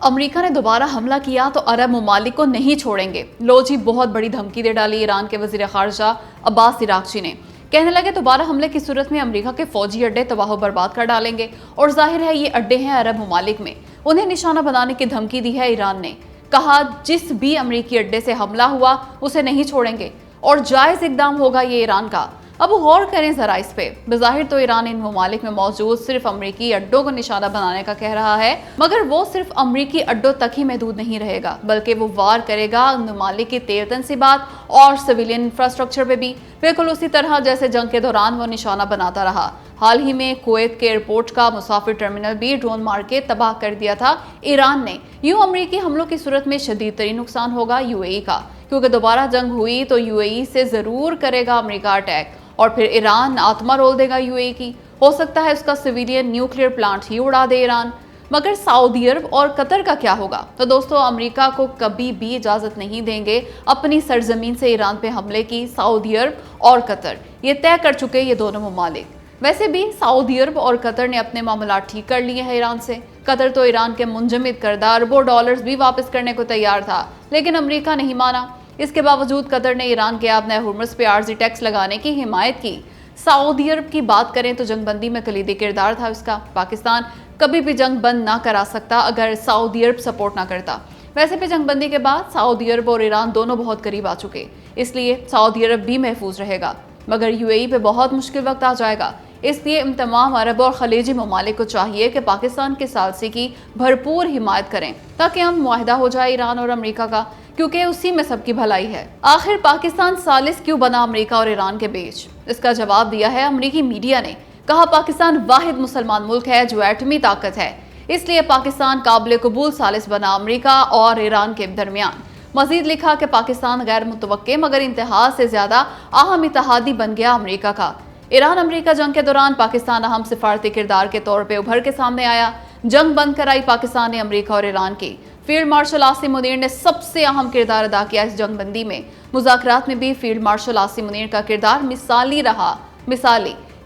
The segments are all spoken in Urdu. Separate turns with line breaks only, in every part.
امریکہ نے دوبارہ حملہ کیا تو عرب ممالک کو نہیں چھوڑیں گے۔ لو جی، بہت بڑی دھمکی دے ڈالی ایران کے وزیر خارجہ عباس عراقچی نے۔ کہنے لگے دوبارہ حملے کی صورت میں امریکہ کے فوجی اڈے تباہ و برباد کر ڈالیں گے، اور ظاہر ہے یہ اڈے ہیں عرب ممالک میں۔ انہیں نشانہ بنانے کی دھمکی دی ہے ایران نے۔ کہا جس بھی امریکی اڈے سے حملہ ہوا اسے نہیں چھوڑیں گے، اور جائز اقدام ہوگا یہ ایران کا۔ اب غور کریں ذرا اس پہ۔ بظاہر تو ایران ان ممالک میں موجود صرف امریکی اڈوں کو نشانہ بنانے کا کہہ رہا ہے، مگر وہ صرف امریکی اڈوں تک ہی محدود نہیں رہے گا، بلکہ وہ وار کرے گا ان ممالک کی تیل تنصیبات اور سویلین انفراسٹرکچر پہ بھی، بالکل اسی طرح جیسے جنگ کے دوران وہ نشانہ بناتا رہا۔ حال ہی میں کویت کے ایئرپورٹ کا مسافر ٹرمینل بھی ڈرون مار کے تباہ کر دیا تھا ایران نے۔ یوں امریکی حملوں کی صورت میں شدید ترین نقصان ہوگا یو اے ای کا، کیونکہ دوبارہ جنگ ہوئی تو یو اے ای سے ضرور کرے گا امریکہ اٹیک، اور پھر ایران آتما رول دے گا یو اے ای کی۔ ہو سکتا ہے اس کا سویلین نیوکلیئر پلانٹ ہی اڑا دے ایران۔ مگر سعودی عرب اور قطر کا کیا ہوگا؟ تو دوستو، امریکہ کو کبھی بھی اجازت نہیں دیں گے اپنی سرزمین سے ایران پہ حملے کی سعودی عرب اور قطر۔ یہ طے کر چکے یہ دونوں ممالک۔ ویسے بھی سعودی عرب اور قطر نے اپنے معاملات ٹھیک کر لیے ہیں ایران سے۔ قطر تو ایران کے منجمد کردہ اربوں ڈالرز بھی واپس کرنے کو تیار تھا، لیکن امریکہ نہیں مانا۔ اس کے باوجود قطر نے ایران کے آبنۂ ہرمز پہ عارضی ٹیکس لگانے کی حمایت کی۔ سعودی عرب کی بات کریں تو جنگ بندی میں کلیدی کردار تھا اس کا۔ پاکستان کبھی بھی جنگ بند نہ کرا سکتا اگر سعودی عرب سپورٹ نہ کرتا۔ ویسے بھی جنگ بندی کے بعد سعودی عرب اور ایران دونوں بہت قریب آ چکے، اس لیے سعودی عرب بھی محفوظ رہے گا، مگر یو اے ای پہ بہت مشکل وقت آ جائے گا۔ اس لیے ان تمام عرب اور خلیجی ممالک کو چاہیے کہ پاکستان کی ثالثی کی بھرپور حمایت کریں، تاکہ ہم معاہدہ ہو جائے ایران اور امریکہ کا، کیونکہ اسی میں سب کی بھلائی ہے۔ آخر پاکستان ثالث کیوں بنا امریکہ اور ایران کے بیچ؟ اس کا جواب دیا ہے امریکی میڈیا نے۔ کہا پاکستان واحد مسلمان ملک ہے جو ایٹمی طاقت ہے، اس لیے پاکستان قابل قبول ثالث بنا امریکہ اور ایران کے درمیان۔ مزید لکھا کہ پاکستان غیر متوقع مگر انتہا سے زیادہ اہم اتحادی بن گیا امریکہ کا۔ ایران امریکہ جنگ کے دوران پاکستان اہم سفارتی کردار کے طور پہ ابھر کے سامنے آیا۔ جنگ بند کرائی پاکستان نے امریکہ اور ایران کی۔ فیلڈ مارشل عاصم منیر نے سب سے اہم کردار ادا کیا اس جنگ بندی میں۔ مذاکرات میں بھی فیلڈ مارشل عاصم منیر کا کردار مثالی رہا۔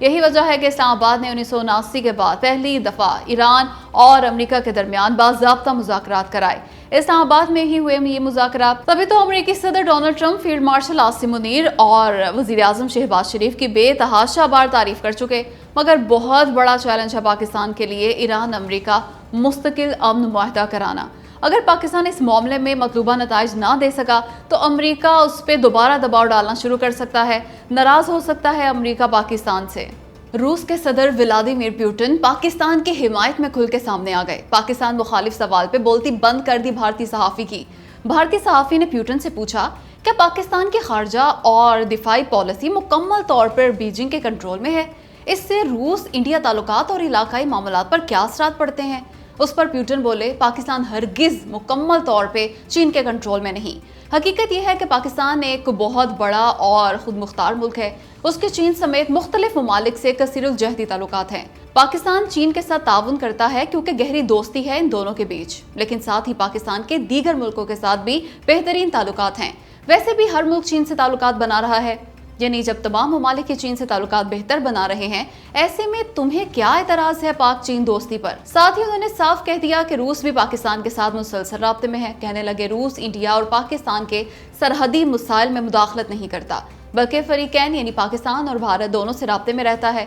یہی وجہ ہے کہ اسلام آباد نے 1979 کے بعد پہلی دفعہ ایران اور امریکہ کے درمیان باضابطہ مذاکرات کرائے۔ اسلام آباد میں ہی ہوئے یہ مذاکرات۔ تبھی تو امریکی صدر Donald Trump field marshal Asim Munir اور وزیر اعظم شہباز شریف کی بے تحاشا بار تعریف کر چکے۔ مگر بہت بڑا چیلنج ہے پاکستان کے لیے ایران امریکہ مستقل امن معاہدہ کرانا۔ اگر پاکستان اس معاملے میں مطلوبہ نتائج نہ دے سکا تو امریکہ اس پہ دوبارہ دباؤ ڈالنا شروع کر سکتا ہے۔ ناراض ہو سکتا ہے امریکہ پاکستان سے۔ روس کے صدر ولادیمیر پوٹن پاکستان کی حمایت میں کھل کے سامنے آ گئے۔ پاکستان مخالف سوال پہ بولتی بند کر دی بھارتی صحافی کی۔ بھارتی صحافی نے پوٹن سے پوچھا کیا پاکستان کی خارجہ اور دفاعی پالیسی مکمل طور پر بیجنگ کے کنٹرول میں ہے؟ اس سے روس انڈیا تعلقات اور علاقائی معاملات پر کیا اثرات پڑتے ہیں؟ اس پر پوٹن بولے پاکستان ہرگز مکمل طور پہ چین کے کنٹرول میں نہیں۔ حقیقت یہ ہے کہ پاکستان ایک بہت بڑا اور خود مختار ملک ہے۔ اس کے چین سمیت مختلف ممالک سے کثیر الجہتی تعلقات ہیں۔ پاکستان چین کے ساتھ تعاون کرتا ہے کیونکہ گہری دوستی ہے ان دونوں کے بیچ، لیکن ساتھ ہی پاکستان کے دیگر ملکوں کے ساتھ بھی بہترین تعلقات ہیں۔ ویسے بھی ہر ملک چین سے تعلقات بنا رہا ہے، یعنی جب تمام ممالک کے چین سے تعلقات بہتر بنا رہے ہیں، ایسے میں تمہیں کیا اعتراض ہے پاک چین دوستی پر؟ ساتھ ہی انہوں نے صاف کہہ دیا کہ روس بھی پاکستان کے ساتھ مسلسل رابطے میں ہے۔ کہنے لگے روس انڈیا اور پاکستان کے سرحدی مسائل میں مداخلت نہیں کرتا، بلکہ فریقین یعنی پاکستان اور بھارت دونوں سے رابطے میں رہتا ہے۔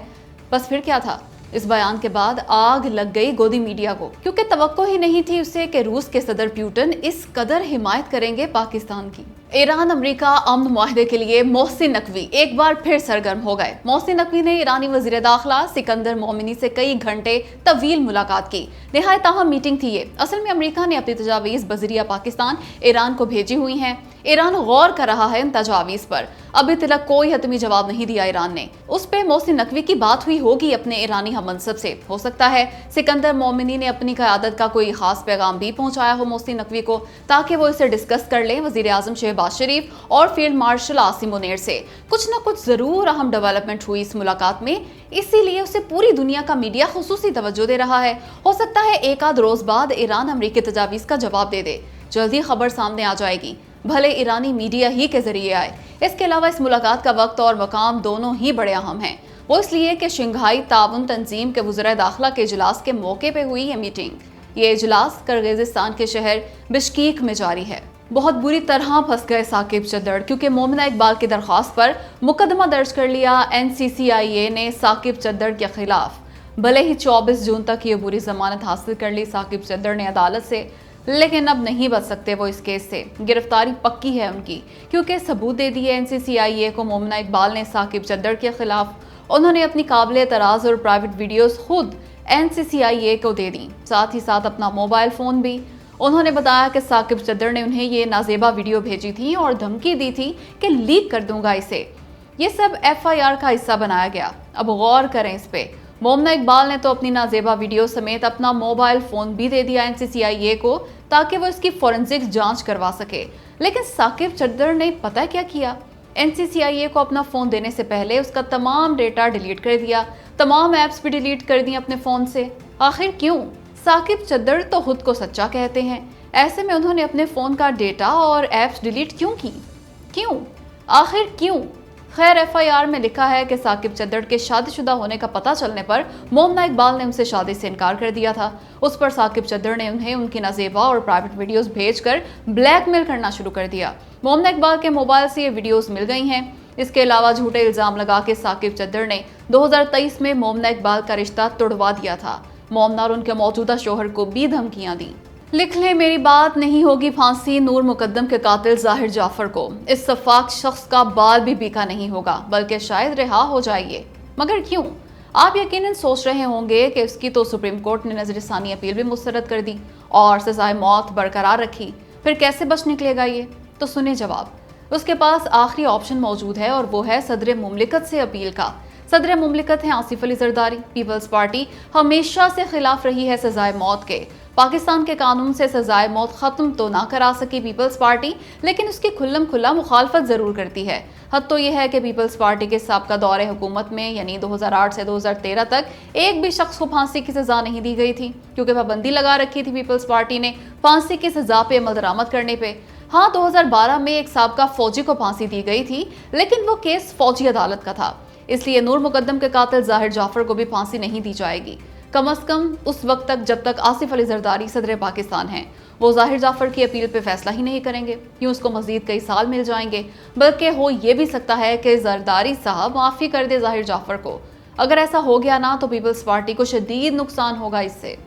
بس پھر کیا تھا؟ اس بیان کے بعد آگ لگ گئی گودی میڈیا کو، کیونکہ توقع ہی نہیں تھی اسے کہ روس کے صدر پوٹن اس قدر حمایت کریں گے پاکستان کی۔ ایران امریکہ امن معاہدے کے لیے محسن نقوی ایک بار پھر سرگرم ہو گئے۔ محسن نقوی نے ایرانی وزیر داخلہ سکندر مومنی سے کئی گھنٹے طویل ملاقات کی۔ نہایت اہم میٹنگ تھی یہ۔ اصل میں امریکہ نے اپنی تجاویز بذریعہ پاکستان ایران کو بھیجی ہوئی ہیں۔ ایران غور کر رہا ہے ان تجاویز پر۔ ابھی تلک کوئی حتمی جواب نہیں دیا ایران نے۔ اس پہ محسن نقوی کی بات ہوئی ہوگی اپنے ایرانی ہم منصب سے۔ ہو سکتا ہے سکندر مومنی نے اپنی قیادت کا کوئی خاص پیغام بھی پہنچایا ہو محسن نقوی کو، تاکہ وہ اسے ڈسکس کر لیں وزیر اعظم شہباز شریف اور فیلڈ مارشل عاصم منیر سے۔ کچھ نہ کچھ ضرور اہم ڈیولپمنٹ ہوئی اس ملاقات میں، اسی لیے اسے پوری دنیا کا میڈیا خصوصی توجہ دے رہا ہے۔ ہو سکتا ہے ایک آدھ روز بعد ایران امریکی تجاویز کا جواب دے دے۔ جلدی خبر سامنے آ جائے گی، بھلے ایرانی میڈیا ہی کے ذریعے آئے۔ اس کے علاوہ اس ملاقات کا وقت اور مقام دونوں ہی بڑے اہم ہیں۔ وہ اس لیے کہ شنگھائی تعاون تنظیم کے وزرائے داخلہ کے اجلاس کے موقع پہ ہوئی یہ میٹنگ۔ یہ اجلاس کرغزستان کے شہر بشکیک میں جاری ہے۔ بہت بری طرح پھنس گئے ثاقب چدر، کیونکہ مومنہ اقبال کی درخواست پر مقدمہ درج کر لیا NCCIA نے ثاقب چدر کے خلاف۔ بھلے ہی 24 جون تک یہ بری ضمانت حاصل کر لی ثاقب چدر نے عدالت سے، لیکن اب نہیں بچ سکتے وہ اس کیس سے۔ گرفتاری پکی ہے ان کی، کیونکہ ثبوت دے دیے NCCIA کو مومنہ اقبال نے ثاقب چدر کے خلاف۔ انہوں نے اپنی قابل اعتراض اور پرائیویٹ ویڈیوز خود NCCIA کو دے دیں، ساتھ ہی ساتھ اپنا موبائل فون بھی۔ انہوں نے بتایا کہ ثاقب چدر نے انہیں یہ نازیبا ویڈیو بھیجی تھی اور دھمکی دی تھی کہ لیک کر دوں گا اسے۔ یہ سب FIR کا حصہ بنایا گیا۔ اب غور کریں اس پہ۔ مومنہ اقبال نے تو اپنی نازیبا ویڈیو سمیت اپنا موبائل فون بھی دے دیا NCCIA کو تاکہ وہ اس کی فورنزک جانچ کروا سکے، لیکن ثاقب چدر نے پتہ کیا کیا؟ NCCIA کو اپنا فون دینے سے پہلے اس کا تمام ڈیٹا ڈیلیٹ کر دیا، تمام ایپس بھی ڈیلیٹ کر دیں اپنے فون سے۔ آخر کیوں؟ ثاقب چدر تو خود کو سچا کہتے ہیں، ایسے میں انہوں نے اپنے فون کا ڈیٹا اور ایپس ڈیلیٹ کیوں کی؟ کیوں؟ آخر کیوں؟ خیر FIR میں لکھا ہے کہ ثاقب چدر کے شادی شدہ ہونے کا پتہ چلنے پر مومنہ اقبال نے ان سے شادی سے انکار کر دیا تھا۔ اس پر ثاقب چدر نے انہیں ان کی نازیبا اور پرائیویٹ ویڈیوز بھیج کر بلیک میل کرنا شروع کر دیا۔ مومنہ اقبال کے موبائل سے یہ ویڈیوز مل گئی ہیں۔ اس کے علاوہ جھوٹے الزام لگا کے ثاقب چدر نے 2023 میں مومنہ اقبال کا رشتہ توڑوا دیا تھا۔ مومنہ اور ان کے موجودہ شوہر کو بھی دھمکیاں دیں۔ لکھ لیں میری بات، نہیں ہوگی پھانسی نور مقدم کے قاتل ظاہر جعفر کو۔ اس سفاک شخص کا بال بھی بیکا نہیں ہوگا، بلکہ شاید رہا ہو جائے۔ مگر کیوں؟ آپ یقیناً سوچ رہے ہوں گے کہ اس کی تو سپریم کورٹ نے نظر ثانی اپیل بھی مسترد کر دی اور سزائے موت برقرار رکھی، پھر کیسے بچ نکلے گا یہ؟ تو سنیں جواب۔ اس کے پاس آخری آپشن موجود ہے اور وہ ہے صدر مملکت سے اپیل کا۔ صدر مملکت ہیں آصف علی زرداری۔ پیپلز پارٹی ہمیشہ سے خلاف رہی ہے سزائے موت کے۔ پاکستان کے قانون سے سزائے موت ختم تو نہ کرا سکی پیپلز پارٹی، لیکن اس کی کھلم کھلا مخالفت ضرور کرتی ہے۔ حد تو یہ ہے کہ پیپلز پارٹی کے سابقہ دور حکومت میں یعنی 2008 سے 2013 تک ایک بھی شخص کو پھانسی کی سزا نہیں دی گئی تھی، کیونکہ پابندی لگا رکھی تھی پیپلز پارٹی نے پھانسی کی سزا پہ عمل درآمد کرنے پہ۔ ہاں 2012 میں ایک سابقہ فوجی کو پھانسی دی گئی تھی، لیکن وہ کیس فوجی عدالت کا تھا، اس لیے نور مقدم کے قاتل ظاہر جعفر کو بھی پھانسی نہیں دی جائے گی، کم از کم اس وقت تک جب تک آصف علی زرداری صدر پاکستان ہیں۔ وہ ظاہر جعفر کی اپیل پہ فیصلہ ہی نہیں کریں گے، یوں اس کو مزید کئی سال مل جائیں گے، بلکہ ہو یہ بھی سکتا ہے کہ زرداری صاحب معافی کر دے ظاہر جعفر کو۔ اگر ایسا ہو گیا نا تو پیپلز پارٹی کو شدید نقصان ہوگا اس سے۔